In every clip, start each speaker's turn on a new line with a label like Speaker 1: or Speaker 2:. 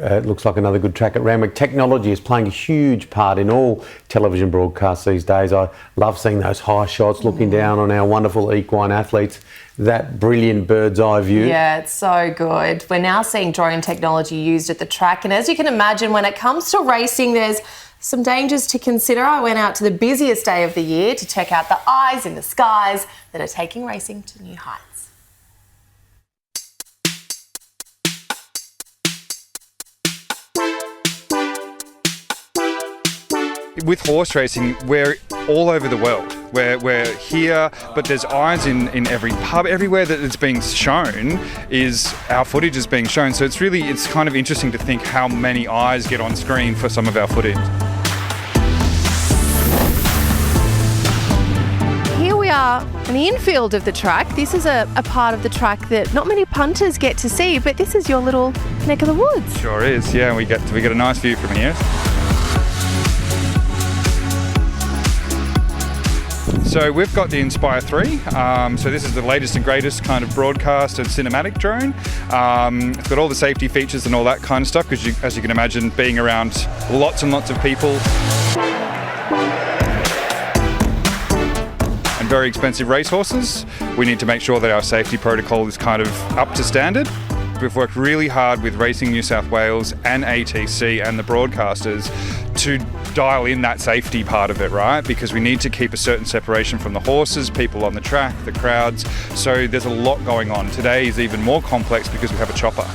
Speaker 1: It looks like another good track at Randwick. Technology is playing a huge part in all television broadcasts these days. I love seeing those high shots, looking down on our wonderful equine athletes. That brilliant bird's eye view.
Speaker 2: Yeah, it's so good. We're now seeing drone technology used at the track, and as you can imagine, when it comes to racing, there's some dangers to consider. I went out to the busiest day of the year to check out the eyes in the skies that are taking racing to new heights.
Speaker 3: With horse racing, we're all over the world. We're here, but there's eyes in every pub. Everywhere that it's being shown is our footage is being shown. So it's kind of interesting to think how many eyes get on screen for some of our footage.
Speaker 2: Here we are in the infield of the track. This is a part of the track that not many punters get to see, but this is your little neck of the woods.
Speaker 3: Sure is, yeah. We get a nice view from here. So we've got the Inspire 3, so this is the latest and greatest kind of broadcast and cinematic drone. It's got all the safety features and all that kind of stuff, because as you can imagine, being around lots and lots of people and very expensive racehorses, we need to make sure that our safety protocol is kind of up to standard. We've worked really hard with Racing New South Wales and ATC and the broadcasters to dial in that safety part of it, right? Because we need to keep a certain separation from the horses, people on the track, the crowds. So there's a lot going on. Today is even more complex because we have a chopper.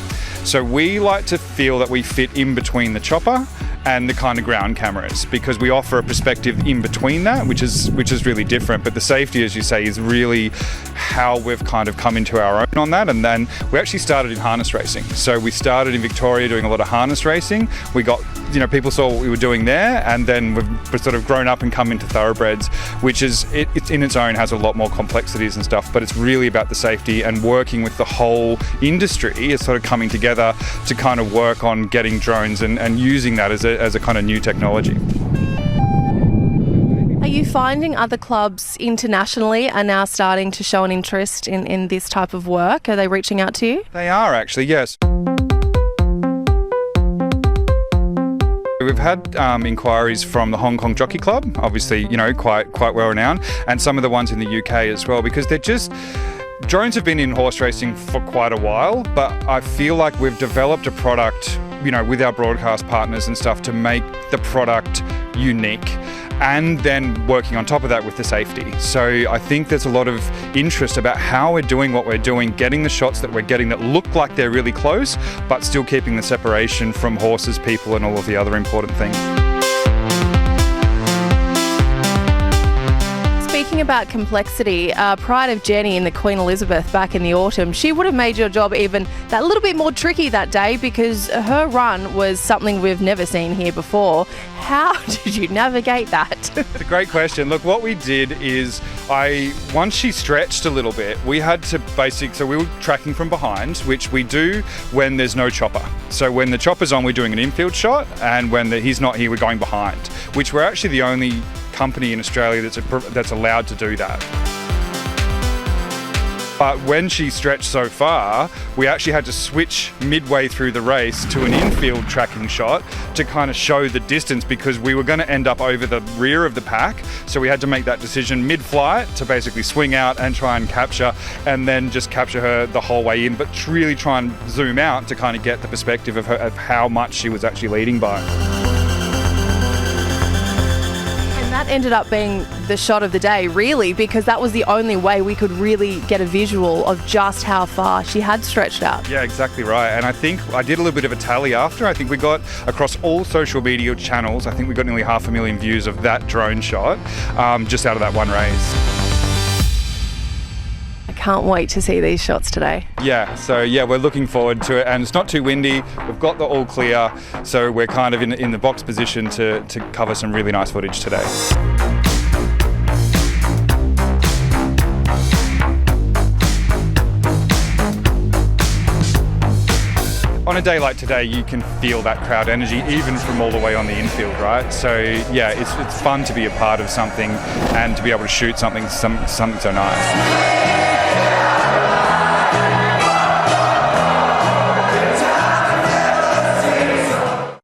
Speaker 3: So we like to feel that we fit in between the chopper and the kind of ground cameras, because we offer a perspective in between that, which is really different. But the safety, as you say, is really how we've kind of come into our own on that. And then we actually started in harness racing. So we started in Victoria doing a lot of harness racing. We got, people saw what we were doing there, and then we've sort of grown up and come into thoroughbreds, which is, it's in its own has a lot more complexities and stuff, but it's really about the safety and working with the whole industry. It's sort of coming together to kind of work on getting drones and using that as a kind of new technology.
Speaker 2: Are you finding other clubs internationally are now starting to show an interest in this type of work? Are they reaching out to you?
Speaker 3: They are actually, yes. We've had inquiries from the Hong Kong Jockey Club, obviously, quite well renowned, and some of the ones in the UK as well, because they're just... Drones have been in horse racing for quite a while, but I feel like we've developed a product, with our broadcast partners and stuff, to make the product unique, and then working on top of that with the safety. So I think there's a lot of interest about how we're doing what we're doing, getting the shots that we're getting that look like they're really close, but still keeping the separation from horses, people, and all of the other important things.
Speaker 2: Speaking about complexity, Pride of Jenny in the Queen Elizabeth back in the autumn, she would have made your job even that little bit more tricky that day, because her run was something we've never seen here before. How did you navigate that?
Speaker 3: It's a great question. Look, what we did is once she stretched a little bit, we had to so we were tracking from behind, which we do when there's no chopper. So when the chopper's on, we're doing an infield shot, and when he's not here, we're going behind, which we're actually the only company in Australia that's allowed to do that. But when she stretched so far, we actually had to switch midway through the race to an infield tracking shot to kind of show the distance, because we were going to end up over the rear of the pack. So we had to make that decision mid-flight to basically swing out and try and capture, and then just capture her the whole way in, but really try and zoom out to kind of get the perspective of how much she was actually leading by.
Speaker 2: That ended up being the shot of the day, really, because that was the only way we could really get a visual of just how far she had stretched out.
Speaker 3: Yeah, exactly right. And I think I did a little bit of a tally after. I think we got across all social media channels, I think we got nearly 500,000 views of that drone shot just out of that one race.
Speaker 2: Can't wait to see these shots today.
Speaker 3: Yeah, so we're looking forward to it, and it's not too windy. We've got the all clear, so we're kind of in the box position to cover some really nice footage today. On a day like today, you can feel that crowd energy even from all the way on the infield, right? So yeah, it's fun to be a part of something and to be able to shoot something so nice.